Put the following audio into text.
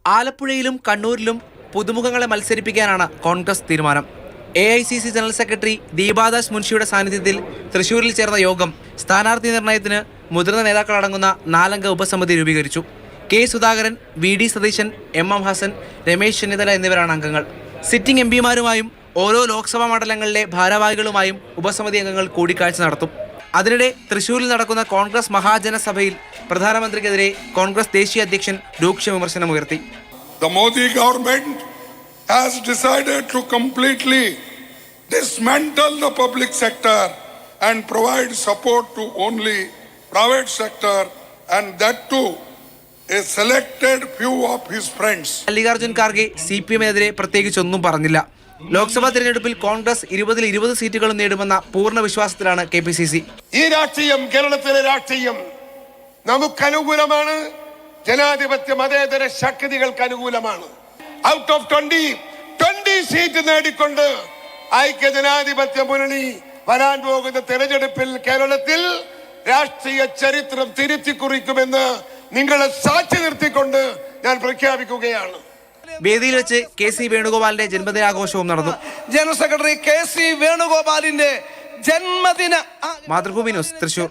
ആലപ്പുഴയിലും കണ്ണൂരിലും പുതുമുഖങ്ങളെ മത്സരിപ്പിക്കാനാണ് കോൺഗ്രസ് തീരുമാനം. AICC ജനറൽ സെക്രട്ടറി ദീപാദാസ് മുൻഷിയുടെ സാന്നിധ്യത്തിൽ തൃശൂരിൽ ചേർന്ന യോഗം സ്ഥാനാർത്ഥി നിർണയത്തിന് മുതിർന്ന നേതാക്കളടങ്ങുന്ന 4-അംഗ ഉപസമിതി രൂപീകരിച്ചു. K. Sudhakaran, VD Satheesan, MM Hasan, Ramesh Chennithala എന്നിവരാണ് അംഗങ്ങൾ. സിറ്റിംഗ് MPമാരുമായും ഓരോ ലോക്സഭാ മണ്ഡലങ്ങളിലെ ഭാരവാഹികളുമായും ഉപസമിതി അംഗങ്ങൾ കൂടിക്കാഴ്ച നടത്തും. അതിനിടെ തൃശൂരിൽ നടക്കുന്ന കോൺഗ്രസ് മഹാജനസഭയിൽ പ്രധാനമന്ത്രിക്കെതിരെ കോൺഗ്രസ് ദേശീയ അധ്യക്ഷൻ രൂക്ഷ വിമർശനമുയർത്തി. The Modi government has decided to completely dismantle the public sector and provide support to only private sector, and that too a selected few of his friends. Mallikarjun Kharge CPM-നെതിരെ പ്രത്യേകിച്ചൊന്നും പറഞ്ഞില്ല. ലോക്സഭാ തിരഞ്ഞെടുപ്പിൽ കോൺഗ്രസ് 20-20 സീറ്റുകളും നേടുമെന്ന പൂർണ്ണ വിശ്വാസത്തിലാണ് KPCC. ഈ രാഷ്ട്രീയം, കേരളത്തിലെ രാഷ്ട്രീയം നമുക്ക് അനുകൂലമാണ്. ജനാധിപത്യ മതേതര ശക്തികൾക്ക് അനുകൂലമാണ്. ഔട്ട് ഓഫ് 20 സീറ്റ് നേടിക്കൊണ്ട് ഐക്യ ജനാധിപത്യ മുന്നണി വരാൻ പോകുന്ന തെരഞ്ഞെടുപ്പിൽ കേരളത്തിൽ രാഷ്ട്രീയ ചരിത്രം തിരുത്തി കുറിക്കുമെന്ന് നിങ്ങളെ സാക്ഷി നിർത്തിക്കൊണ്ട് ഞാൻ പ്രഖ്യാപിക്കുകയാണ്. വേദിയിൽ വെച്ച് KC വേണുഗോപാലിന്റെ ജന്മദിനാഘോഷവും നടന്നു. ജനറൽ സെക്രട്ടറി KC വേണുഗോപാലിന്റെ ജന്മദിന. മാതൃഭൂമി ന്യൂസ്, തൃശൂർ.